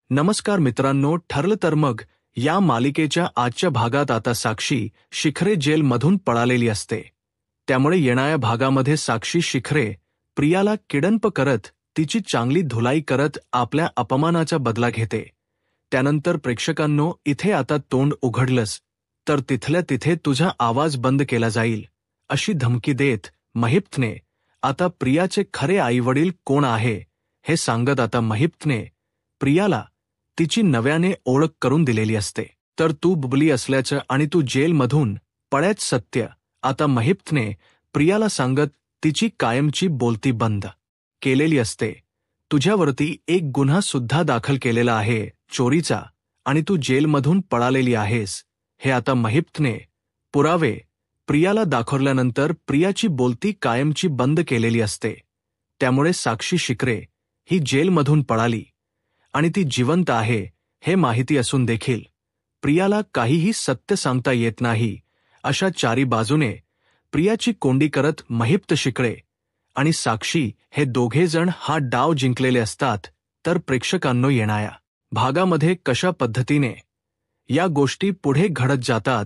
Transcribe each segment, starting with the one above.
नमस्कार मित्रांनो, ठरलं तर मग या मालिकेच्या आजच्या भागात आता साक्षी शिखरे जेलमधून पळालेली असते. त्यामुळे येणाऱ्या भागामध्ये साक्षी शिखरे प्रियाला किडनप करत तिची चांगली धुलाई करत आपल्या अपमानाचा बदला घेते. त्यानंतर प्रेक्षकांनो, इथे आता तोंड उघडलंस तर तिथल्या तिथे तुझा आवाज बंद केला जाईल अशी धमकी देत महिपतने आता प्रियाचे खरे आईवडील कोण आहे हे सांगत आता महिपतने प्रियाला तिची नव्याने ओळख करून दिलेली असते. तर तू बुबली असल्याचं आणि तू जेलमधून पळायचं सत्य आता महिपतने प्रियाला सांगत तिची कायमची बोलती बंद केलेली असते. तुझ्यावरती एक गुन्हा सुद्धा दाखल केलेला आहे, चोरीचा, आणि तू जेलमधून पळालेली आहेस हे आता महिपतने पुरावे प्रियाला दाखवल्यानंतर प्रियाची बोलती कायमची बंद केलेली असते. त्यामुळे साक्षी शिखरे ही जेलमधून पळाली आणि ती जिवंत आहे हे माहिती असून देखील प्रियाला काहीही सत्य सांगता येत नाही. अशा चारी बाजूने प्रियाची कोंडी करत महिप्त शिखरे आणि साक्षी हे दोघेजण हा डाव जिंकलेले असतात. तर प्रेक्षकांनो, येणाऱ्या भागामध्ये कशा पद्धतीने या गोष्टी पुढे घडत जातात,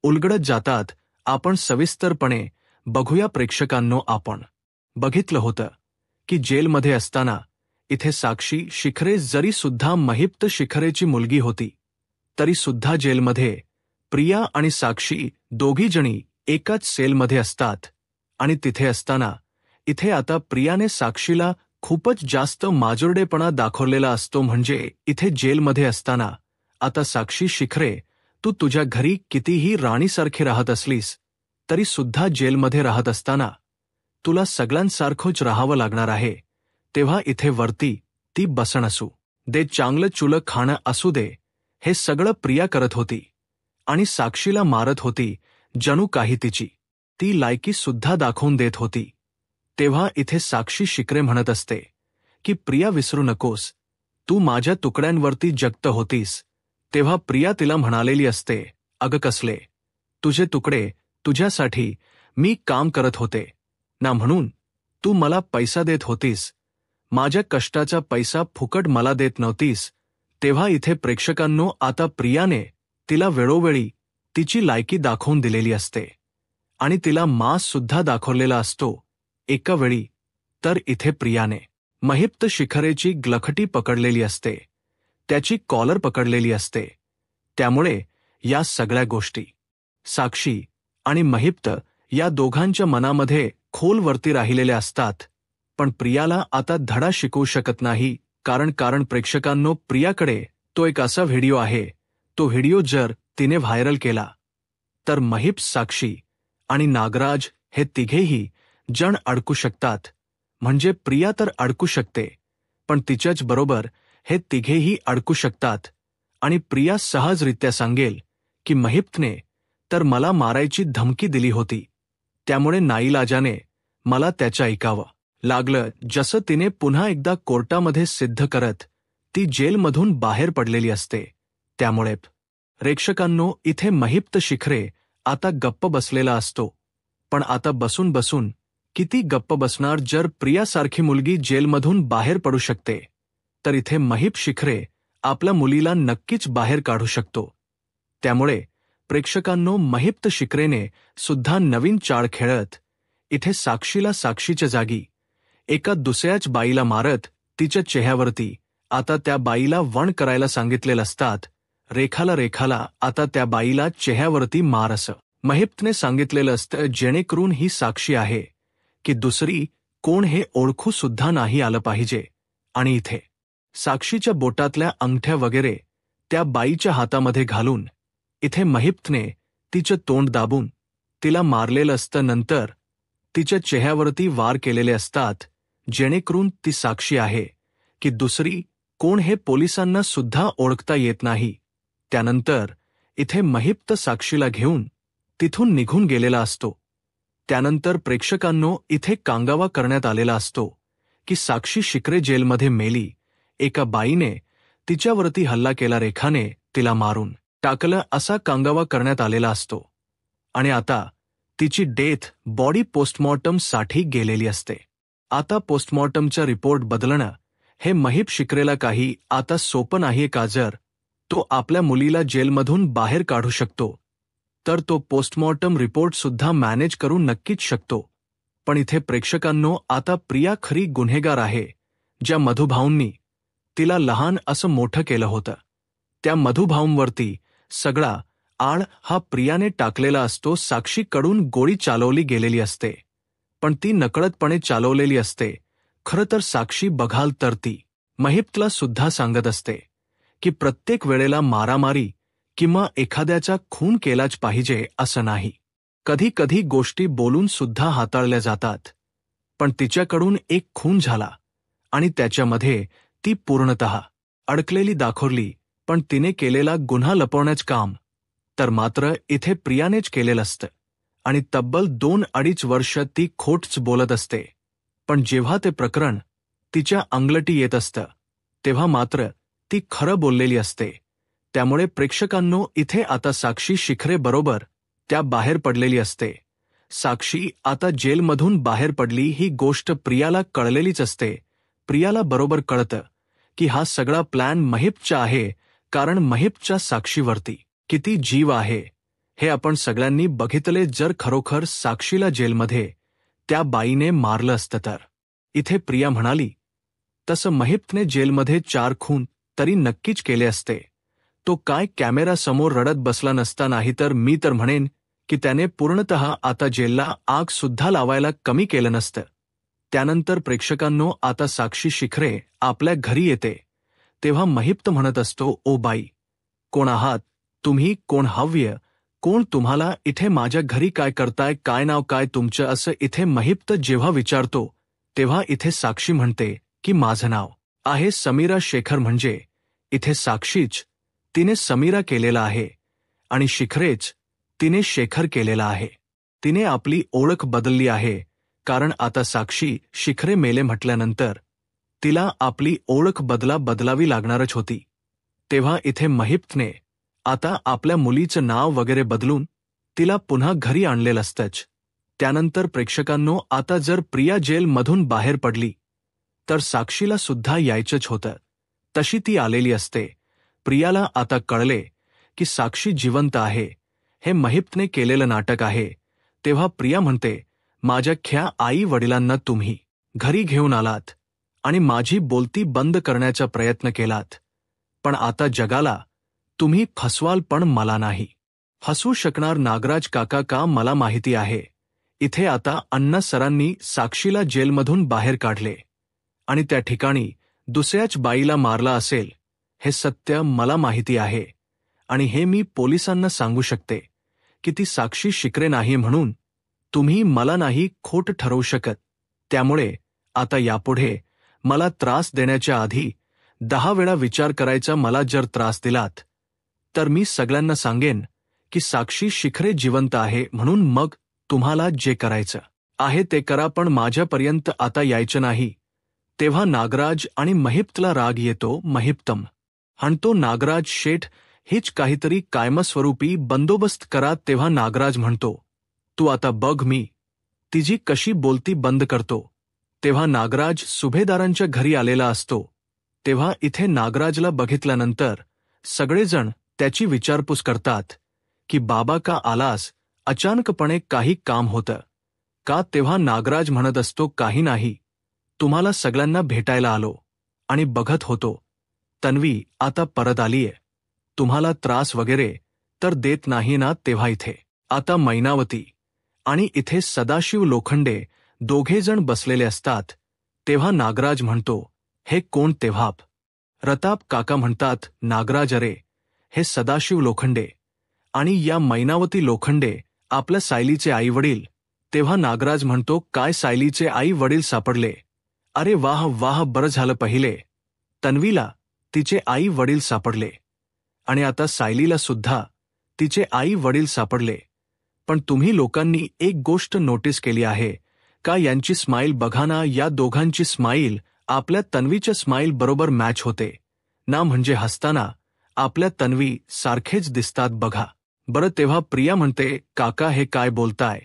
उलगडत जातात, आपण सविस्तरपणे बघूया. प्रेक्षकांनो, आपण बघितलं होतं की जेलमध्ये असताना इथे साक्षी शिखरे जरी सुद्धा महिप्त शिखरेची मुलगी होती तरी सुद्धा जेलमध्ये प्रिया आणि साक्षी दोघीजणी एकाच सेलमध्ये असतात. आणि तिथे असताना इथे आता प्रियाने साक्षीला खूपच जास्त माजुरडेपणा दाखवलेला असतो. म्हणजे इथे जेलमध्ये असताना आता साक्षी शिखरे, तू तुझ्या घरी कितीही राणीसारखे राहत असलीस तरी सुद्धा जेलमध्ये राहत असताना तुला सगळ्यांसारखंच राहावं लागणार आहे. तेव्हा इथे वरती ती बसण असू दे, चांगलं चुलं खाणं असू दे, हे सगळं प्रिया करत होती आणि साक्षीला मारत होती, जणू काही तिची ती लायकी सुद्धा दाखवून देत होती. तेव्हा इथे साक्षी शिखरे म्हणत असते की प्रिया, विसरू नकोस, तू माझ्या तुकड्यांवरती जगत होतीस. तेव्हा प्रिया तिला म्हणालेली असते, अगं कसले तुझे तुकडे, तुझ्यासाठी मी काम करत होते ना, म्हणून तू मला पैसा देत होतीस, माझ्या कष्टाचा पैसा फुकट मला देत नव्हतीस. तेव्हा इथे प्रेक्षकांनो, आता प्रियाने तिला वेळोवेळी तिची लायकी दाखवून दिलेली असते आणि तिला मांस सुद्धा दाखवलेला असतो. एका वेळी तर इथे प्रियाने महिप्त शिखरेची ग्लखटी पकडलेली असते, त्याची कॉलर पकडलेली असते. त्यामुळे या सगळ्या गोष्टी साक्षी आणि महिप्त या दोघांच्या मनामध्ये खोलवरती राहिलेल्या असतात. पण प्रियाला आता धडा शिकवू शकत नाही, कारण प्रेक्षकांनो, प्रियाकडे तो एक असा व्हिडिओ आहे, तो व्हिडिओ जर तिने व्हायरल केला तर महिप, साक्षी आणि नागराज हे तिघेही जण अडकू शकतात. म्हणजे प्रिया तर अडकू शकते, पण तिच्याच बरोबर हे तिघेही अडकू शकतात. आणि प्रिया सहजरित्या सांगेल की महिपतने तर मला मारायची धमकी दिली होती, त्यामुळे नाईलाजाने मला त्याचं ऐकावं लागलं. जसं तिने पुन्हा एकदा कोर्टामध्ये सिद्ध करत ती जेलमधून बाहेर पडलेली असते. त्यामुळे प्रेक्षकांनो, इथे महिप्त शिखरे आता गप्प बसलेला असतो. पण आता बसून बसून किती गप्प बसणार? जर प्रियासारखी मुलगी जेलमधून बाहेर पडू शकते तर इथे महिप शिखरे आपल्या मुलीला नक्कीच बाहेर काढू शकतो. त्यामुळे प्रेक्षकांनो, महिप्त शिखरेने सुद्धा नवीन चाळ खेळत इथे साक्षीला साक्षीच्या जागी एका दुसऱ्याच बाईला मारत तिच्या चेहऱ्यावरती आता त्या बाईला वण करायला सांगितलेलं असतात. रेखाला आता त्या बाईला चेहऱ्यावरती मार असं महिप्तने सांगितलेलं असतं, जेणेकरून ही साक्षी आहे की दुसरी कोण हे ओळखू सुद्धा नाही आलं पाहिजे. आणि इथे साक्षीच्या बोटातल्या अंगठ्या वगैरे त्या बाईच्या हातामध्ये घालून इथे महिप्तने तिचं तोंड दाबून तिला मारलेलं असतं. नंतर तिच्या चेहऱ्यावरती वार केलेले असतात, जेणेकरून ती साक्षी आहे की दुसरी कोण हे पोलिसांना सुद्धा ओळखता येत नाही. त्यानंतर इथे महिप्त साक्षीला घेऊन तिथून निघून गेलेला असतो. त्यानंतर प्रेक्षकांनो, इथे कांगावा करण्यात आलेला असतो की साक्षी शिखरे जेलमध्ये मेली, एका बाईने तिच्यावरती हल्ला केला, रेखाने तिला मारून टाकलं, असा कांगावा करण्यात आलेला असतो. आणि आता तिची डेथ बॉडी पोस्टमॉर्टमसाठी गेलेली असते. आता पोस्टमॉर्टमचा रिपोर्ट बदलणं हे महिप शिखरेला काही आता सोपं नाहीये का? जर तो आपल्या मुलीला जेलमधून बाहेर काढू शकतो तर तो पोस्टमॉर्टम रिपोर्ट सुद्धा मॅनेज करू नक्कीच शकतो. पण इथे प्रेक्षकांनो, आता प्रिया खरी गुन्हेगार आहे. ज्या मधुभाऊंनी तिला लहान असं मोठं केलं होतं, त्या मधुभाऊंवरती सगळा आळ हा प्रियाने टाकलेला असतो. साक्षीकडून गोळी चालवली गेलेली असते, पण ती नकळतपणे चालवलेली असते. खरं तर साक्षी बघाल तर ती महिपला सुद्धा सांगत असते की प्रत्येक वेळेला मारामारी किंवा एखाद्याचा खून केलाच पाहिजे असं नाही. कधी कधी गोष्टी बोलून सुद्धा हाताळल्या जातात. पण तिच्याकडून एक खून झाला आणि त्याच्यामध्ये ती पूर्णतः अडकलेली दाखवली. पण तिने केलेला गुन्हा लपवण्याचं काम तर मात्र इथे प्रियानेच केलेलं असतं आणि तब्बल 2-2.5 वर्ष ती खोटच बोलत असते. पण जेव्हा ते प्रकरण तिच्या अंगलटी येत असतं तेव्हा मात्र ती खरं बोललेली असते. त्यामुळे प्रेक्षकांनो, इथे आता साक्षी शिखरे बरोबर त्या बाहेर पडलेली असते. साक्षी आता जेलमधून बाहेर पडली ही गोष्ट प्रियाला कळलेलीच असते. प्रियाला बरोबर कळतं की हा सगळा प्लॅन महिपचा आहे, कारण महिपच्या साक्षीवरती किती जीव आहे हे आपण सगळ्यांनी बघितले. जर खरोखर साक्षीला जेलमध्ये त्या बाईने मारलं असतं तर, इथे प्रिया म्हणाली, तसं महिपने जेलमध्ये 4 खून तरी नक्कीच केले असते. तो काय कॅमेरासमोर रडत बसला नसता. नाही तर मी तर म्हणेन की त्याने पूर्णतः आता जेलला आग सुद्धा लावायला कमी केलं नसतं. त्यानंतर प्रेक्षकांनो, आता साक्षी शिखरे आपल्या घरी येते तेव्हा महिप म्हणत असतो, ओ बाई, कोण आहात तुम्ही? कोण हव्य? कोण तुम्हाला इथे माझ्या घरी काय करताय? काय नाव काय तुमचं? असं इथे महिप जेव्हा विचारतो तेव्हा इथे साक्षी म्हणते की माझं नाव आहे समीरा शेखर. म्हणजे इथे साक्षीच तिने समीरा केलेला आहे आणि शिखरेच तिने शेखर केलेला आहे. तिने आपली ओळख बदलली आहे, कारण आता साक्षी शिखरे मेले म्हटल्यानंतर तिला आपली ओळख बदलावी लागणारच होती. तेव्हा इथे महिपने आता आपल्या मुलीचं नाव वगैरे बदलून तिला पुन्हा घरी आणलेलं असतंच. त्यानंतर प्रेक्षकांनो, आता जर प्रिया जेलमधून बाहेर पडली तर साक्षीला सुद्धा यायचंच होतं. तशी ती आलेली असते. प्रियाला आता कळले की साक्षी जिवंत आहे, हे महिपने केलेलं नाटक आहे. तेव्हा प्रिया म्हणते, माझ्या ख्या आई वडिलांना तुम्ही घरी घेऊन आलात आणि माझी बोलती बंद करण्याचा प्रयत्न केलात, पण आता जगाला तुम्ही फसवाल, पण मला नाही फसवू शकणार नागराज काका का? मला माहिती आहे. इथे आता अण्णा सरांनी साक्षीला जेलमधून बाहेर काढले आणि त्या ठिकाणी दुसऱ्याच बाईला मारला असेल, हे सत्य मला माहिती आहे. आणि हे मी पोलिसांना सांगू शकते की ती साक्षी शिखरे नाही, म्हणून तुम्ही मला नाही खोट ठरवू शकत. त्यामुळे आता यापुढे मला त्रास देण्याच्या आधी 10 वेळा विचार करायचा. मला जर त्रास दिलात तर मी सगळ्यांना सांगेन की साक्षी शिखरे जिवंत आहे, म्हणून मग तुम्हाला जे करायचं आहे ते करा, पण माझ्यापर्यंत आता यायचं नाही. तेव्हा नागराज आणि महिपला राग येतो. महिपतम म्हणतो, नागराज शेठ, हीच काहीतरी कायमस्वरूपी बंदोबस्त करा. तेव्हा नागराज म्हणतो, तू आता बघ मी तिची कशी बोलती बंद करतो. तेव्हा नागराज सुभेदारांच्या घरी आलेला असतो. तेव्हा इथे नागराजला बघितल्यानंतर सगळेजण त्याची विचारपूस करतात की बाबा का आलास? अचानकपणे काही काम होतं का? तेव्हा नागराज म्हणत असतो, काही नाही, तुम्हाला सगळ्यांना भेटायला आलो आणि बघत होतो तन्वी आता परत आलीये, तुम्हाला त्रास वगैरे तर देत नाही ना? तेव्हा इथे आता मैनावती आणि इथे सदाशिव लोखंडे दोघेजण बसलेले असतात. तेव्हा नागराज म्हणतो, हे कोण? तेव्हा रताप काका म्हणतात, नागराज, अरे हे सदाशिव लोखंडे आणि या मैनावती लोखंडे आपल्या सायलीचे आई वडील. तेव्हा नागराज म्हणतो, काय सायलीचे आई वडील सापडले? अरे वाह वाह, बरं झालं, पहिले तन्वीला तिचे आई वडील सापडले आणि आता सायलीला सुद्धा तिचे आई वडील सापडले. पण तुम्ही लोकांनी एक गोष्ट नोटीस केली आहे का? यांची स्माईल बघा ना, या दोघांची स्माईल आपल्या तन्वीच्या स्माईल बरोबर मॅच होते ना, म्हणजे हसताना आपल्या तन्वी सारखेच दिसतात बघा बरं. तेव्हा प्रिया म्हणते, काका हे काय बोलताय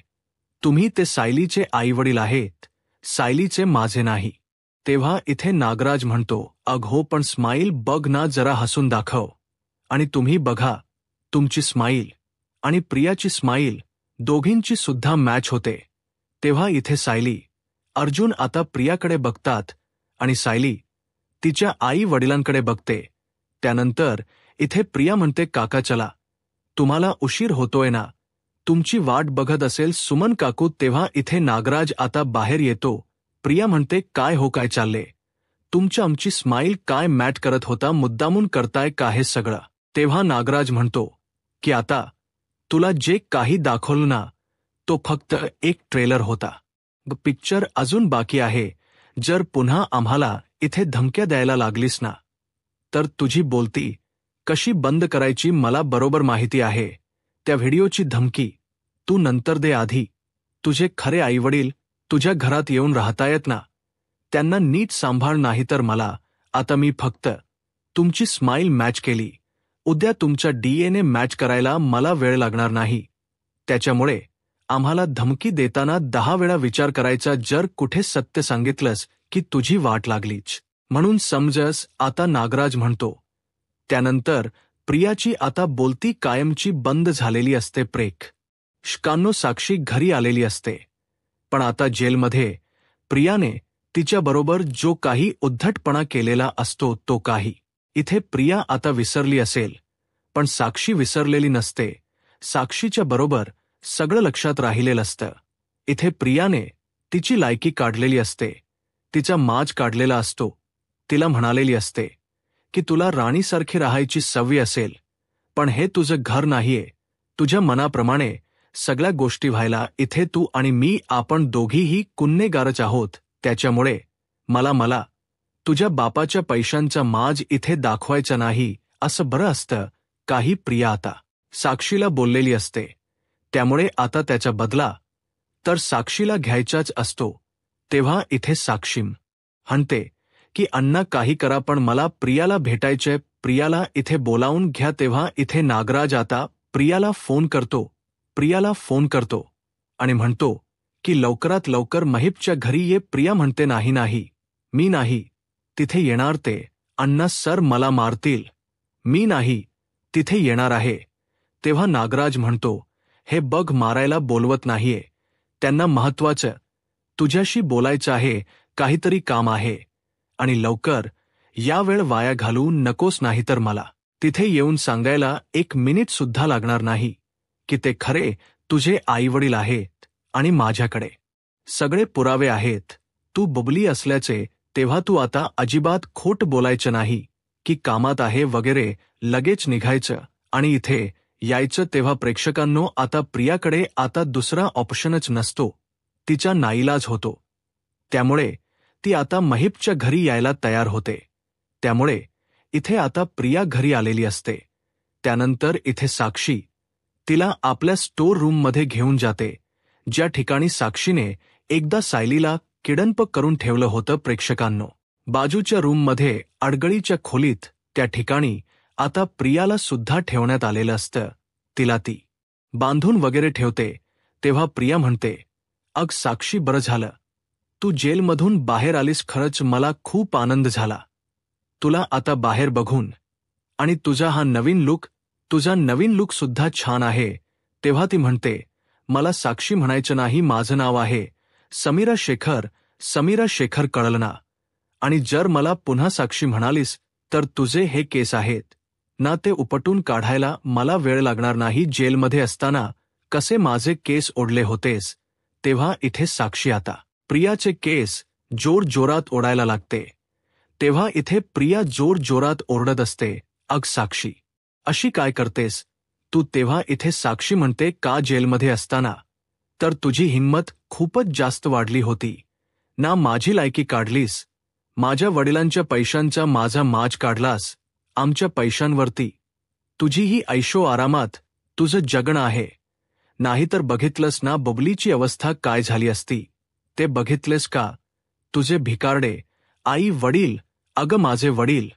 तुम्ही? ते सायलीचे आईवडील आहेत, सायलीचे माझे नाही. तेव्हा इथे नागराज म्हणतो, "अग हो, पण स्माईल बघ ना, जरा हसून दाखव." आणि तुम्ही बघा, तुमची स्माईल आणि प्रियाची स्माईल दोघींची सुद्धा मॅच होते. तेव्हा इथे सायली, अर्जुन आता प्रियाकडे बघतात आणि सायली तिच्या आई वडिलांकडे बघते. त्यानंतर इथे प्रिया म्हणते, "काका चला, तुम्हाला उशीर होतोय ना, तुमची वाट बघत असेल सुमन काकू." तेव्हा इथे नागराज आता बाहेर येतो. प्रिया म्हणते, "काय हो, काय चालले? तुमच्या आमची स्माईल काय मॅच करत होता, मुद्दामून करताय का हे सगळं?" तेव्हा नागराज म्हणतो की आता तुला जे काही दाखवलं ना, तो फक्त एक ट्रेलर होता. पिक्चर अजून बाकी आहे. जर पुन्हा आम्हाला इथे धमक्या द्यायला लागलीस ना, तर तुझी बोलती कशी बंद करायची मला बरोबर माहिती आहे. त्या व्हिडिओची धमकी तू नंतर दे, आधी तुझे खरे आईवडील तुझ्या घरात येऊन राहतायत ना, त्यांना नीट सांभाळ, नाही तर मला. आता मी फक्त तुमची स्माईल मॅच केली, उद्या तुमचा DNA मॅच करायला मला वेळ लागणार नाही. त्याच्यामुळे आम्हाला धमकी देताना 10 वेळा विचार करायचा. जर कुठे सत्य सांगितलंस की तुझी वाट लागलीच म्हणून समजस. आता नागराज म्हणतो. त्यानंतर प्रियाची आता बोलती कायमची बंद झालेली असते. प्रेक्षकांनो, साक्षी घरी आलेली असते. पण आता जेलमध्ये प्रियाने तिच्याबरोबर जो काही उद्धटपणा केलेला असतो तो काही इथे प्रिया आता विसरली असेल, पण साक्षी विसरलेली नसते. साक्षीच्या बरोबर सगळं लक्षात राहिलेलं असतं. इथे प्रियाने तिची लायकी काढलेली असते, तिचा माज काढलेला असतो. तिला म्हणालेली असते की तुला राणीसारखी राहायची सवय असेल, पण हे तुझं घर नाहीये. तुझ्या मनाप्रमाणे सगळ्या गोष्टी व्हायला इथे तू आणि मी, आपण दोघीही गुन्हेगारच आहोत. त्याच्यामुळे मला तुझ्या बापाच्या पैशांचा माज इथे दाखवायचा नाही, असं बरं असतं काही. प्रिया आता साक्षीला बोललेली असते, त्यामुळे आता त्याचा बदला तर साक्षीला घ्यायचाच असतो. तेव्हा इथे साक्षी म्हणते की अण्णा काही करा, पण मला प्रियाला भेटायचंय, प्रियाला इथे बोलावून घ्या. तेव्हा इथे नागराज आता प्रियाला फोन करतो आणि म्हणतो की लवकरात लवकर महिपच्या घरी ये. प्रिया म्हणते, नाही, मी नाही तिथे येणार. ते अण्णा सर मला मारतील, मी नाही तिथे येणार आहे. तेव्हा नागराज म्हणतो, हे बघ, मारायला बोलवत नाहीये, त्यांना महत्वाचं तुझ्याशी बोलायचं आहे, काहीतरी काम आहे आणि लवकर. या वेळ वाया घालू नकोस, नाहीतर मला तिथे येऊन सांगायला 1 मिनिट सुद्धा लागणार नाही की ते खरे तुझे आईवडील आहेत आणि माझ्याकडे सगळे पुरावे आहेत. तू बबली असल्याचे. तेव्हा तू आता अजिबात खोट बोलायचं नाही की कामात आहे वगैरे, लगेच निघायचं आणि इथे यायचं. तेव्हा प्रेक्षकांनो, आता प्रियाकडे आता दुसरा ऑप्शनच नसतो, तिचा नाईलाज होतो. त्यामुळे ती आता महिपच्या घरी यायला तयार होते. त्यामुळे इथे आता प्रिया घरी आलेली असते. त्यानंतर इथे साक्षी तिला आपल्या स्टोर रूममध्ये घेऊन जाते, ज्या ठिकाणी साक्षीने एकदा सायलीला किडनप करून ठेवलं होतं. प्रेक्षकांनो, बाजूच्या रूममध्ये अडगळीच्या खोलीत त्या ठिकाणी आता प्रियाला सुद्धा ठेवण्यात आलेलं असतं. तिला ती बांधून वगैरे ठेवते. तेव्हा प्रिया म्हणते, अग साक्षी, बरं झालं तू जेलमधून बाहेर आलीस, खरंच मला खूप आनंद झाला तुला आता बाहेर बघून, आणि तुझा नवीन लुक सुद्धा छान आहे. तेव्हा ती म्हणते, मला साक्षी म्हणायचं नाही, माझं नाव आहे समीरा शेखर, कळलं ना? आणि जर मला पुन्हा साक्षी म्हणालीस तर तुझे हे केस आहेत ना, ते उपटून काढायला मला वेळ लागणार नाही. जेलमध्ये असताना कसे माझे केस ओढले होतेस. तेव्हा इथे साक्षी आता प्रियाचे केस जोरात ओढायला लागते. तेव्हा इथे प्रिया जोरात ओरडत असते, अग साक्षी, अशी काय करतेस तू? तेव्हा इथे साक्षी म्हणते, का जेलमध्ये असताना तर तुझी हिंमत खूपच जास्त वाढली होती ना, माझी लायकी काढलीस, माझ्या वडिलांच्या पैशांचा माझा माज काढलास, आमच्या पैशांवरती तुझीही ऐशो आरामात तुझं जगणं आहे. नाहीतर बघितलंस ना बबलीची अवस्था काय झाली असती, ते बघितलेस का? तुझे भिकारडे आई वडील, अगं माझे वडील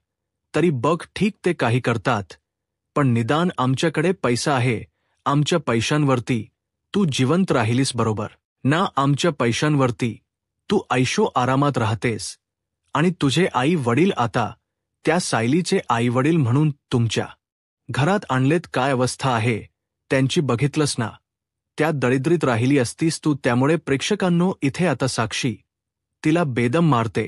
तरी बघ, ठीक ते काही करतात, पण निदान आमच्याकडे पैसा आहे, आमच्या पैशांवरती तू जिवंत राहिलीस बरोबर ना, आमच्या पैशांवरती तू ऐशो आरामात राहतेस आणि तुझे आई वडील आता त्या सायलीचे आई वडील म्हणून तुमच्या घरात आणलेत. काय अवस्था आहे त्यांची बघितलंस ना. त्या दरिद्रीत राहिली असतीस तू. त्यामुळे प्रेक्षकांनो, इथे आता साक्षी तिला बेदम मारते,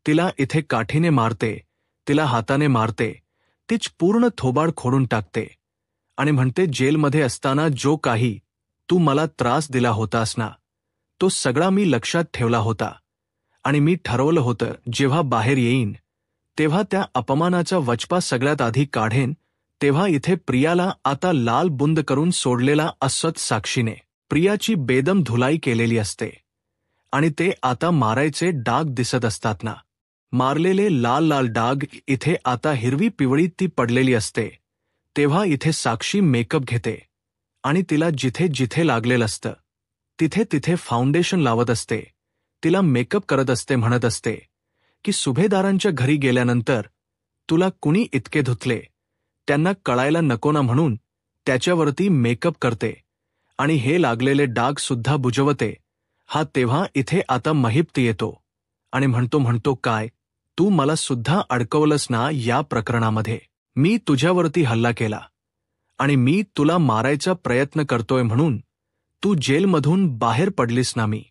तिला इथे काठीने मारते, तिला हाताने मारते, तीच पूर्ण थोबाड खोडून टाकते आणि म्हणते, जेलमध्ये असताना जो काही तू मला त्रास दिला होतास ना, तो सगळा मी लक्षात ठेवला होता आणि मी ठरवलं होतं जेव्हा बाहेर येईन तेव्हा त्या अपमानाचा वचपा सगळ्यात आधी काढेन. तेव्हा इथे प्रियाला आता लाल बुंद करून सोडलेला असत. साक्षीने प्रियाची बेदम धुलाई केलेली असते आणि ते आता मारायचे डाग दिसत असतात ना, मारलेले लाल लाल डाग. इथे आता हिरवी पिवळी ती पडलेली असते. तेव्हा इथे साक्षी मेकअप घेते आणि तिला जिथे जिथे लागलेलं असतं तिथे तिथे फाउंडेशन लावत असते, तिला मेकअप करत असते, म्हणत असते की सुभेदारांच्या घरी गेल्यानंतर तुला कुणी इतके धुतले त्यांना कळायला नको ना, म्हणून त्याच्यावरती मेकअप करते आणि हे लागलेले डाग सुद्धा बुजवते. हा तेव्हा इथे आता महिप्त येतो आणि म्हणतो काय तू मला सुद्धा अडकवलंस ना या प्रकरणामध्ये. मी तुझ्यावरती हल्ला केला आणि मी तुला मारायचा प्रयत्न करतोय म्हणून तू जेलमधून बाहेर पडलीस ना. मी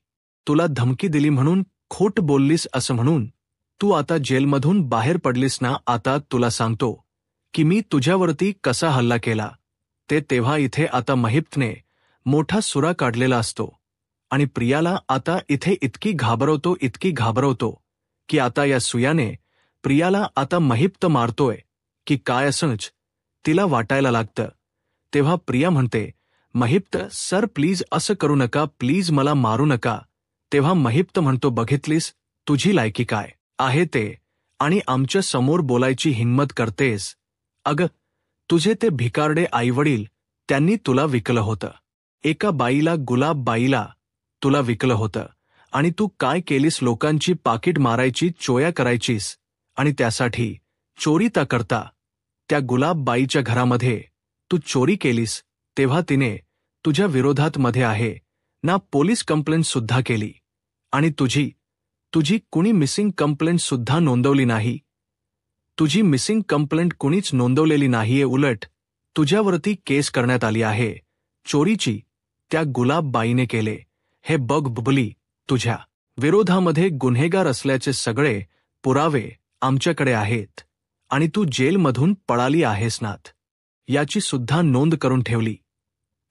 तुला धमकी दिली म्हणून, खोट बोललीस असं म्हणून तू आता जेलमधून बाहेर पडलीस ना. आता तुला सांगतो की मी तुझ्यावरती कसा हल्ला केला ते. तेव्हा इथे आता महिप्तने मोठा सुरा काढलेला असतो आणि प्रियाला आता इथे इतकी घाबरवतो की आता या सुयाने प्रियाला आता महिप्त मारतोय की काय असंच तिला वाटायला लागतं. तेव्हा प्रिया म्हणते, महिप्त सर प्लीज असं करू नका, प्लीज मला मारू नका. तेव्हा महिप्त म्हणतो, बघितलीस तुझी लायकी काय आहे ते आणि आमच्या समोर बोलायची हिंमत करतेस. अगं तुझे ते भिकारडे आईवडील त्यांनी तुला विकलं होतं, एका बाईला, गुलाब बाईला तुला विकलं होतं आणि तू काय केलीस, लोकांची पाकीट मारायची, चोया करायचीस आणि त्यासाठी चोरीता करता त्या गुलाब बाईच्या घरामध्ये तू चोरी केलीस. तेव्हा तिने तुझ्या विरोधात मध्ये आहे ना पोलीस कंप्लेंट सुद्धा केली आणि तुझी कुणी मिसिंग कंप्लेंट सुद्धा नोंदवली नाही. तुझी मिसिंग कंप्लेंट कुणीच नोंदवलेली नाहीये, उलट तुझ्यावरती केस करण्यात आली आहे चोरीची. त्या गुलाब बाईने केले. हे बघ बुबली, तुझ्या विरोधामध्ये गुन्हेगार असल्याचे सगळे पुरावे आमच्याकडे आहेत आणि तू जेलमधून पळाली आहेस नात याची सुद्धा नोंद करून ठेवली.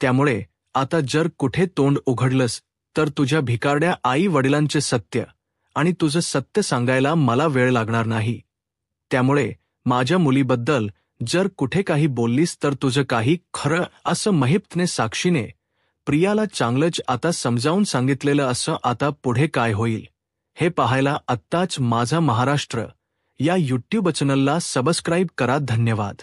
त्यामुळे आता जर कुठे तोंड उघडलंस तर तुझ्या भिकारड्या आई वडिलांचे सत्य आणि तुझं सत्य सांगायला मला वेळ लागणार नाही. त्यामुळे माझ्या मुलीबद्दल जर कुठे काही बोललीस तर तुझं काही खरं. असं महिप्तने साक्षीने प्रियाला चांगलंच आता समजावून सांगितलेलं. असं आता पुढे काय होईल हे पाहायला आत्ताच माझा महाराष्ट्र या यूट्यूब चॅनलला सबस्क्राईब करा. धन्यवाद.